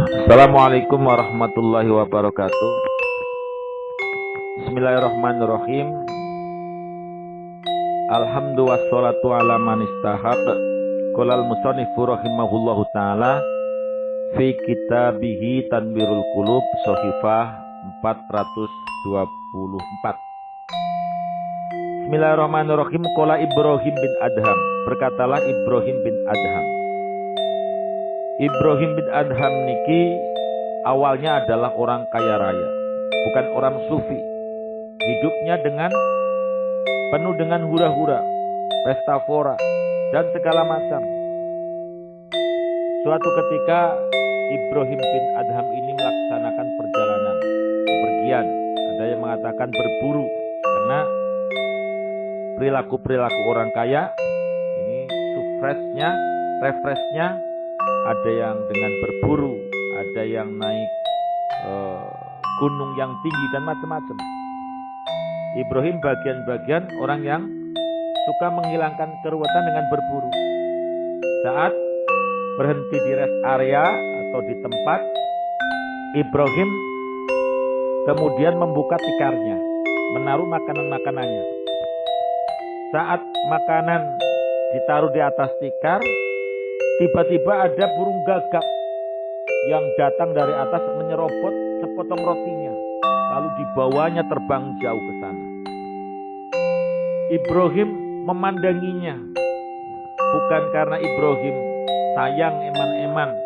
Assalamualaikum warahmatullahi wabarakatuh. Bismillahirrahmanirrahim. Alhamdu wassalatu ala man istahaq. Qolal musannifu rahimahullahu ta'ala fi kitabihi Tanwirul Qulub Shahifah 424. Bismillahirrahmanirrahim. Qala Ibrahim bin Adham. Berkatalah Ibrahim bin Adham. Ibrahim bin Adham niki awalnya adalah orang kaya raya, bukan orang sufi. Hidupnya penuh dengan hura-hura, pesta pora, dan segala macam. Suatu ketika Ibrahim bin Adham ini melaksanakan perjalanan bepergian. Ada yang mengatakan berburu, karena perilaku orang kaya ini refreshnya ada yang dengan berburu, ada yang naik gunung yang tinggi dan macam-macam. Ibrahim bagian orang yang suka menghilangkan keruwetan dengan berburu. Saat berhenti di rest area atau di tempat, Ibrahim kemudian membuka tikarnya, menaruh makanan-makanannya. Saat makanan ditaruh di atas tikar, tiba-tiba ada burung gagak yang datang dari atas menyerobot sepotong rotinya, lalu dibawanya terbang jauh ke sana. Ibrahim memandanginya, bukan karena Ibrahim sayang eman-eman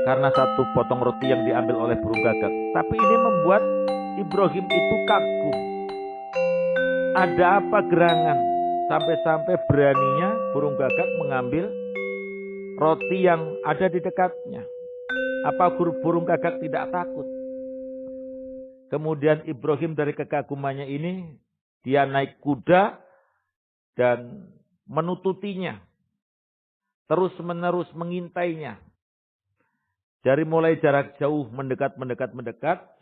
karena satu potong roti yang diambil oleh burung gagak, tapi ini membuat Ibrahim itu kagum. Ada apa gerangan sampai-sampai beraninya burung gagak mengambil roti yang ada di dekatnya? Apa burung gagak tidak takut? Kemudian Ibrahim dari kekagumannya ini, dia naik kuda dan menututinya. Terus-menerus mengintainya. Dari mulai jarak jauh mendekat,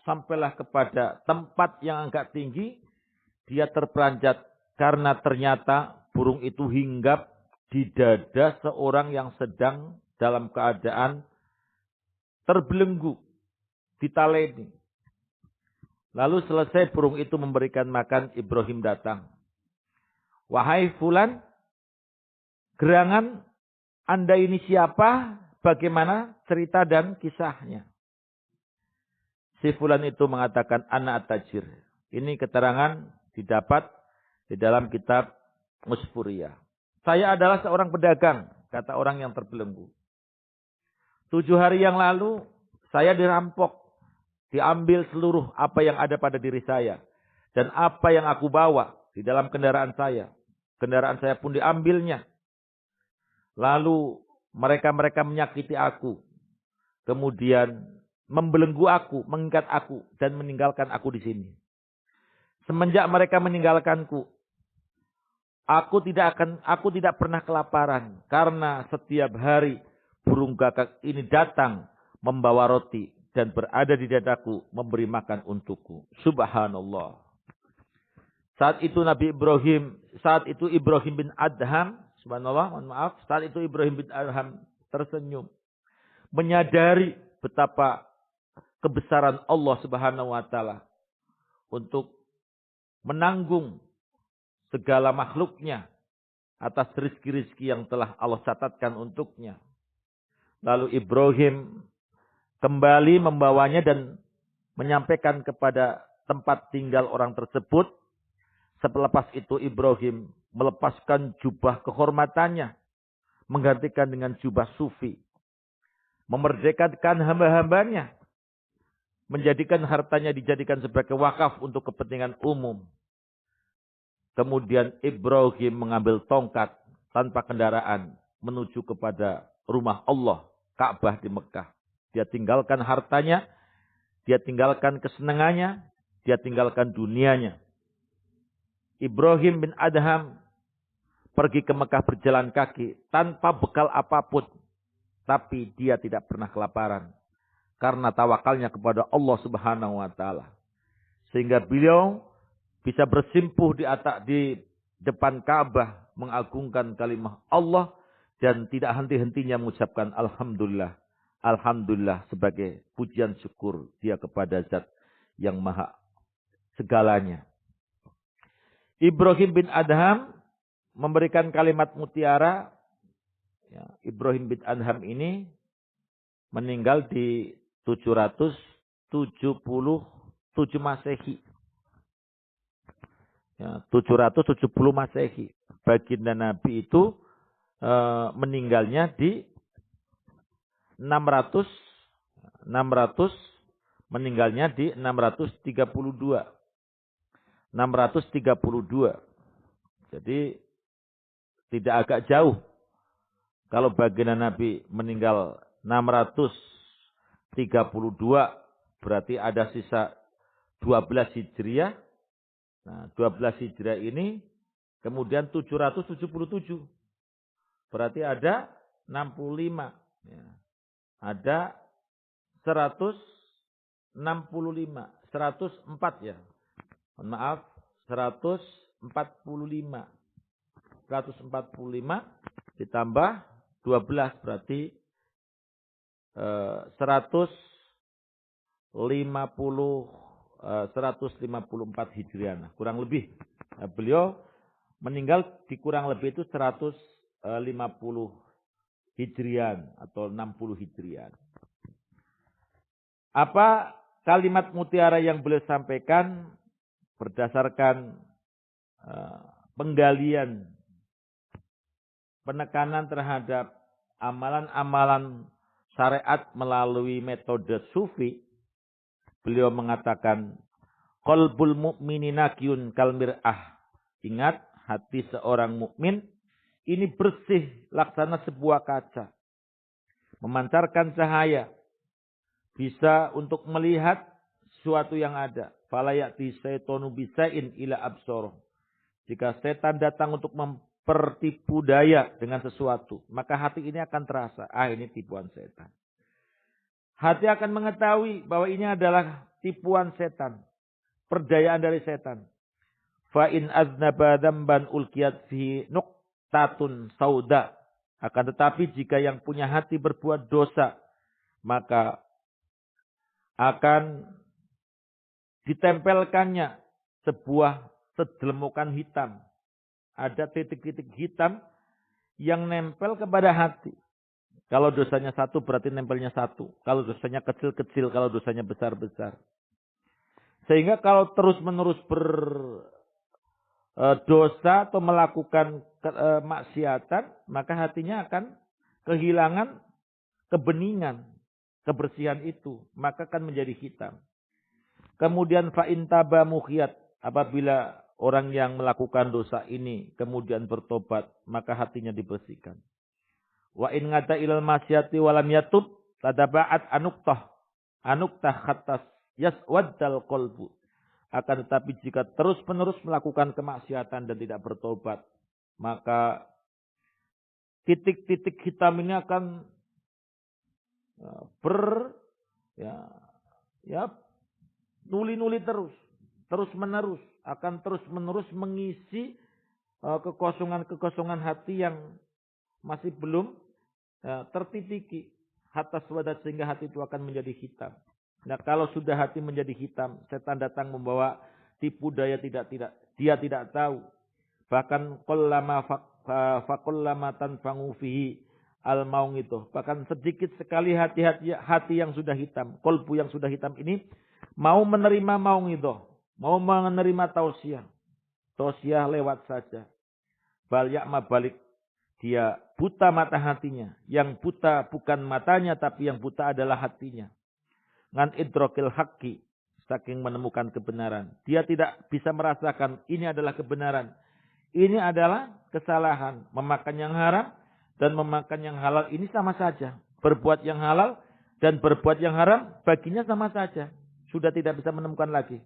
sampailah kepada tempat yang agak tinggi. Dia terperanjat karena ternyata burung itu hinggap di dada seorang yang sedang dalam keadaan terbelenggu, ditaleni. Lalu selesai burung itu memberikan makan, Ibrahim datang. Wahai fulan, gerangan Anda ini siapa? Bagaimana cerita dan kisahnya? Si fulan itu mengatakan, ana at-tajir. Ini keterangan didapat di dalam kitab Musfuriyah. Saya adalah seorang pedagang, kata orang yang terbelenggu. 7 hari yang lalu, saya dirampok. Diambil seluruh apa yang ada pada diri saya. Dan apa yang aku bawa di dalam kendaraan saya. Kendaraan saya pun diambilnya. Lalu mereka menyakiti aku. Kemudian membelenggu aku, mengikat aku, dan meninggalkan aku di sini. Semenjak mereka meninggalkanku, aku tidak pernah kelaparan. Karena setiap hari burung gagak ini datang membawa roti dan berada di dadaku memberi makan untukku. Subhanallah. Saat itu Ibrahim bin Adham, subhanallah, mohon maaf, saat itu Ibrahim bin Adham tersenyum. Menyadari betapa kebesaran Allah Subhanahu wa taala untuk menanggung segala makhluknya atas rizki-rizki yang telah Allah catatkan untuknya. Lalu Ibrahim kembali membawanya dan menyampaikan kepada tempat tinggal orang tersebut. Selepas itu Ibrahim melepaskan jubah kehormatannya, menggantikan dengan jubah sufi. Memerdekakan hamba-hambanya, menjadikan hartanya dijadikan sebagai wakaf untuk kepentingan umum. Kemudian Ibrahim mengambil tongkat tanpa kendaraan menuju kepada rumah Allah, Ka'bah di Mekah. Dia tinggalkan hartanya, dia tinggalkan kesenangannya, dia tinggalkan dunianya. Ibrahim bin Adham pergi ke Mekah berjalan kaki tanpa bekal apapun. Tapi dia tidak pernah kelaparan. Karena tawakalnya kepada Allah Subhanahu wa taala. Sehingga beliau bisa bersimpuh di depan Ka'bah mengagungkan kalimah Allah dan tidak henti-hentinya mengucapkan alhamdulillah. alhamdulillah sebagai pujian syukur dia kepada zat yang maha segalanya. Ibrahim bin Adham memberikan kalimat mutiara. Ya, Ibrahim bin Adham ini meninggal di 777 Masehi. Ya, 770 Masehi. Baginda Nabi itu meninggalnya di 600 meninggalnya di 632. Jadi tidak agak jauh. Kalau baginda Nabi meninggal 632, berarti ada sisa 12 Hijriah. Nah, 12 Hijriah ini kemudian 777. Berarti ada 65. Ya. Ada 165. 104 ya. Mohon maaf, 145. 145 ditambah 12 berarti 154 Hijriah. Kurang lebih. Nah, beliau meninggal di kurang lebih itu 150 Hijrian atau 60 Hijrian. Apa kalimat mutiara yang beliau sampaikan berdasarkan penggalian, penekanan terhadap amalan-amalan syariat melalui metode sufi. Beliau mengatakan, qalbul mu'mini nakyun kal mir'ah. Ingat, hati seorang mukmin ini bersih laksana sebuah kaca. Memancarkan cahaya. Bisa untuk melihat sesuatu yang ada. Fala ya'ti syaitanu bisa'in ila absoroh. Jika setan datang untuk mempertipu daya dengan sesuatu, maka hati ini akan terasa, ini tipuan setan. Hati akan mengetahui bahwa ini adalah tipuan setan, perdayaan dari setan. Fa in aznaba dzamban ulqiyat fi nuqtatun sauda. Akan tetapi jika yang punya hati berbuat dosa, maka akan ditempelkannya sebuah sedelemukan hitam. Ada titik-titik hitam yang nempel kepada hati. Kalau dosanya satu berarti nempelnya satu. Kalau dosanya kecil-kecil, kalau dosanya besar-besar. Sehingga kalau terus-menerus berdosa atau melakukan maksiatan, maka hatinya akan kehilangan kebeningan, kebersihan itu. Maka akan menjadi hitam. Kemudian fa'in taba mukhiyat. Apabila orang yang melakukan dosa ini kemudian bertobat, maka hatinya dibersihkan. Wa in ngata ilal masyati walam yatub tadaba'at anuktah khatas yaswaddal qalbu. Akan tetapi jika terus-menerus melakukan kemaksiatan dan tidak bertobat, maka titik-titik hitam ini akan nuli-nuli terus-menerus, akan terus-menerus mengisi kekosongan-kekosongan hati yang masih belum tertitiki hatta swadat, sehingga hati itu akan menjadi hitam. Nah, kalau sudah hati menjadi hitam, setan datang membawa tipu daya dia tidak tahu. Bahkan faqallama tanfangu fihi al-maung itu. Bahkan sedikit sekali hati yang sudah hitam, kolbu yang sudah hitam ini mau menerima maung itu, mau menerima tausiah. Tausiah lewat saja. Bal ya'ma balik. Dia buta mata hatinya. Yang buta bukan matanya, tapi yang buta adalah hatinya. Ngan idrokil haqqi. Saking menemukan kebenaran. Dia tidak bisa merasakan ini adalah kebenaran. Ini adalah kesalahan. Memakan yang haram dan memakan yang halal ini sama saja. Berbuat yang halal dan berbuat yang haram baginya sama saja. Sudah tidak bisa menemukan lagi.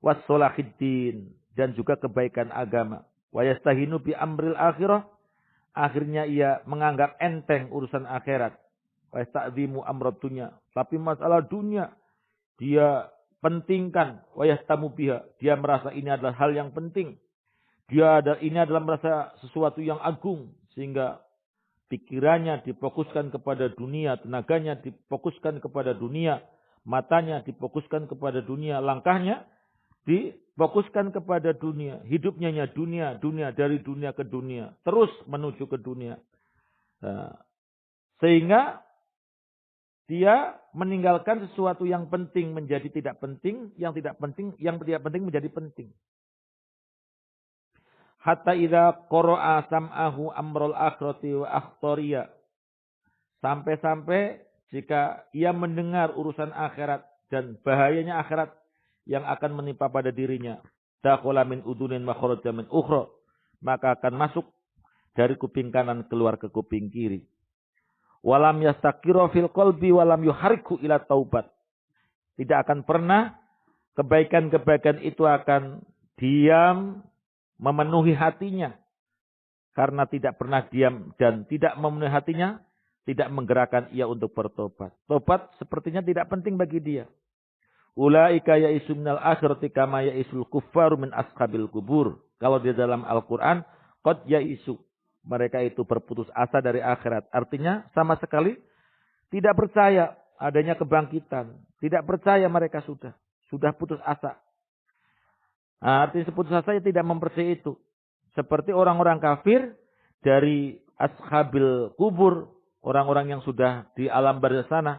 Wassolahiddin. Dan juga kebaikan agama. Wa yastahinu bi amril akhirah. Akhirnya ia menganggap enteng urusan akhirat. Wa yasta'zimu amrad dunya. Tapi masalah dunia dia pentingkan. Wa yastamu biha. Dia merasa ini adalah hal yang penting. Ini adalah merasa sesuatu yang agung. Sehingga pikirannya difokuskan kepada dunia, tenaganya difokuskan kepada dunia, matanya difokuskan kepada dunia, langkahnya difokuskan kepada dunia, hidupnya dunia, dari dunia ke dunia, terus menuju ke dunia. Nah, sehingga dia meninggalkan sesuatu yang penting menjadi tidak penting, yang tidak penting menjadi penting. Hatta idza qara'a sam'ahu amrul akhirati wa akhtariya. Sampai-sampai jika ia mendengar urusan akhirat dan bahayanya akhirat yang akan menimpa pada dirinya, dakhala min udunin wa kharaja min ukhra, maka akan masuk dari kuping kanan keluar ke kuping kiri. Walam yastaqira fil qalbi walam yuhariku ila taubat. Tidak akan pernah kebaikan-kebaikan itu akan diam memenuhi hatinya. Karena tidak pernah diam dan tidak memenuhi hatinya, tidak menggerakkan ia untuk bertobat. Tobat sepertinya tidak penting bagi dia. Ulaika ya'isu minal akhirati kama ya'isul kuffaru min ashabil kubur. Kalau di dalam Al-Quran, qad ya'isu. Mereka itu berputus asa dari akhirat. Artinya sama sekali tidak percaya adanya kebangkitan. Tidak percaya mereka sudah putus asa. Nah, artinya putus asa tidak mempercayai itu. Seperti orang-orang kafir dari ashabil kubur. Orang-orang yang sudah di alam barzakh sana.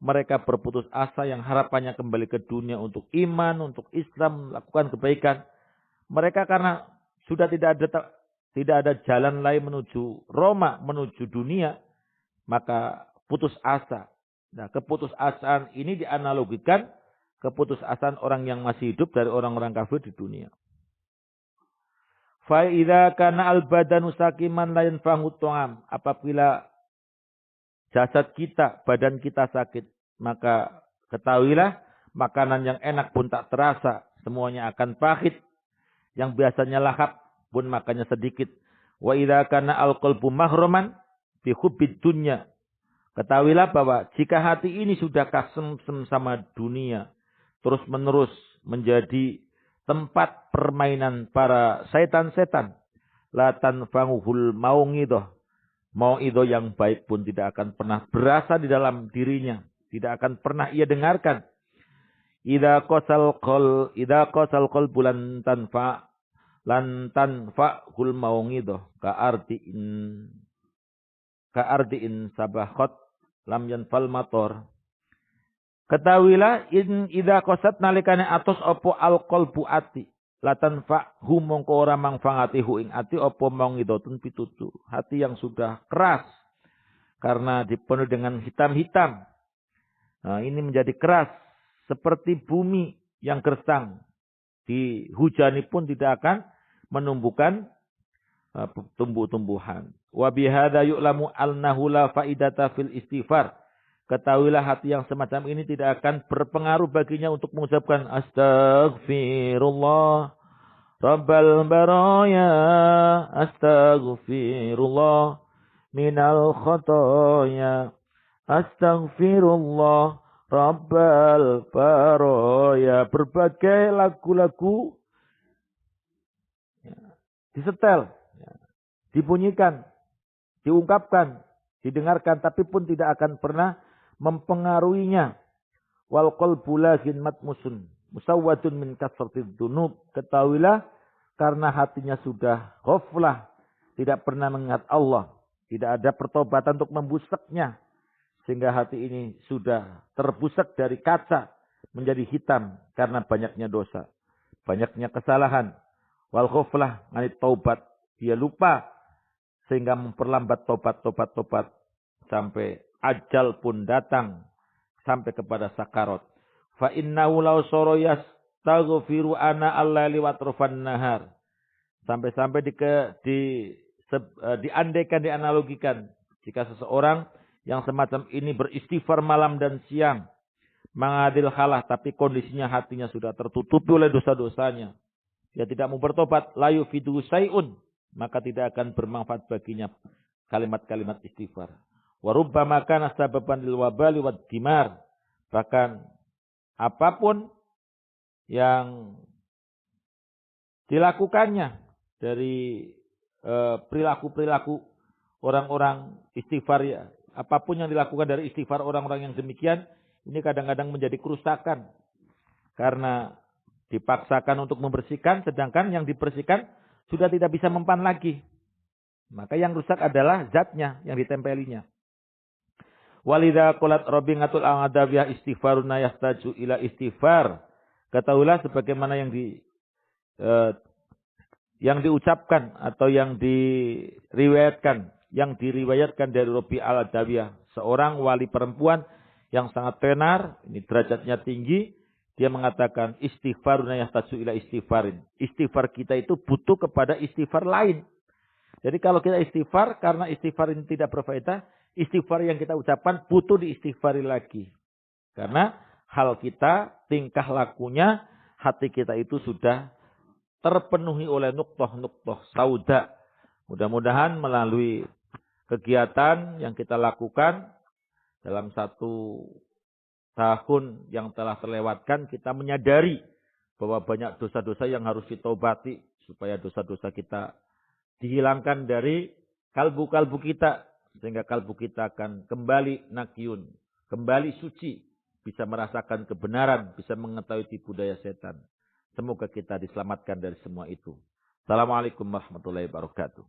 Mereka berputus asa yang harapannya kembali ke dunia untuk iman, untuk Islam, melakukan kebaikan. Mereka karena sudah tidak ada jalan lain menuju Roma, menuju dunia. Maka putus asa. Nah, keputusasaan ini dianalogikan keputusasaan orang yang masih hidup dari orang-orang kafir di dunia. Fa idza kana al-badanu sakiman la yanfa'u ta'am. Apabila jasad kita, badan kita sakit, maka ketahuilah makanan yang enak pun tak terasa, semuanya akan pahit. Yang biasanya lahap pun makannya sedikit. Wa idza kana al-qalbu mahraman bi hubbid dunya. Ketahuilah bahwa jika hati ini sudah kasem sama dunia, terus menerus menjadi tempat permainan para setan-setan, la tanfa'uhul mau'idah. Mau'idah yang baik pun tidak akan pernah berasa di dalam dirinya, tidak akan pernah ia dengarkan. Idza qasal qalbu lan tanfa'ul mau'idah ka'ardiin sabakhat lam yanfal mator. Ketahuilah idza qasat nalikane atos opo alqalbu ati latan fa'hu mongko ora mangfangati hu ing ati opo mongidotun pitutu. Hati yang sudah keras karena dipenuhi dengan hitam-hitam. Nah, ini menjadi keras seperti bumi yang gersang. Dihujani pun tidak akan menumbuhkan tumbuh-tumbuhan. Wa bihadza yu'lamu annahu la faidata fil istighfar. Ketahuilah hati yang semacam ini tidak akan berpengaruh baginya untuk mengucapkan astaghfirullah rabbal baraya, astaghfirullah minal khotoya, astaghfirullah rabbal baraya. Berbagai lagu-lagu disetel, dibunyikan, diungkapkan, didengarkan, tapi pun tidak akan pernah mempengaruhinya. Wal qalbu lakin matmusun musawwadun min kasratid dunub. Ketahuilah karena hatinya sudah ghaflah, tidak pernah mengingat Allah, tidak ada pertobatan untuk membusaknya, sehingga hati ini sudah terbusak dari kaca menjadi hitam karena banyaknya dosa, banyaknya kesalahan. Wal ghaflah nganit taubat, dia lupa sehingga memperlambat tobat sampai ajal pun datang, sampai kepada sakarat. Fa innahu law sara yastaghfiru ana al-laili wa atrafan nahar. Sampai-sampai diandaikan, dianalogikan, jika seseorang yang semacam ini beristighfar malam dan siang, mengadil khalah, tapi kondisinya hatinya sudah tertutupi oleh dosa-dosanya, dia tidak mau bertobat, la yufidu syai'un, maka tidak akan bermanfaat baginya kalimat-kalimat istighfar. Wa rubbama kana sababan lil wabali wad dimar. Bahkan apapun yang dilakukannya dari perilaku-perilaku orang-orang istighfar ya. Apapun yang dilakukan dari istighfar orang-orang yang demikian, ini kadang-kadang menjadi kerusakan. Karena dipaksakan untuk membersihkan, sedangkan yang dibersihkan sudah tidak bisa mempan lagi. Maka yang rusak adalah zatnya yang ditempelinya. Walidha qolat robingatul angadawiyah istighfaruna yahtaju ila istighfar. Ketahuilah sebagaimana yang diucapkan atau yang diriwayatkan dari Robi al-Adawiyah, seorang wali perempuan yang sangat tenar, ini derajatnya tinggi, dia mengatakan istighfaruna yahtaju ila istighfarin. Istighfar kita itu butuh kepada istighfar lain. Jadi kalau kita istighfar karena istighfar ini tidak berfaedah, istighfar yang kita ucapkan butuh diistighfari lagi. Karena hal kita, tingkah lakunya, hati kita itu sudah terpenuhi oleh nuktoh-nuktoh sauda. Mudah-mudahan melalui kegiatan yang kita lakukan dalam 1 tahun yang telah terlewatkan, kita menyadari bahwa banyak dosa-dosa yang harus ditobati supaya dosa-dosa kita dihilangkan dari kalbu-kalbu kita. Sehingga kalbu kita akan kembali nakyun, kembali suci, bisa merasakan kebenaran, bisa mengetahui tipu daya setan. Semoga kita diselamatkan dari semua itu. Assalamualaikum warahmatullahi wabarakatuh.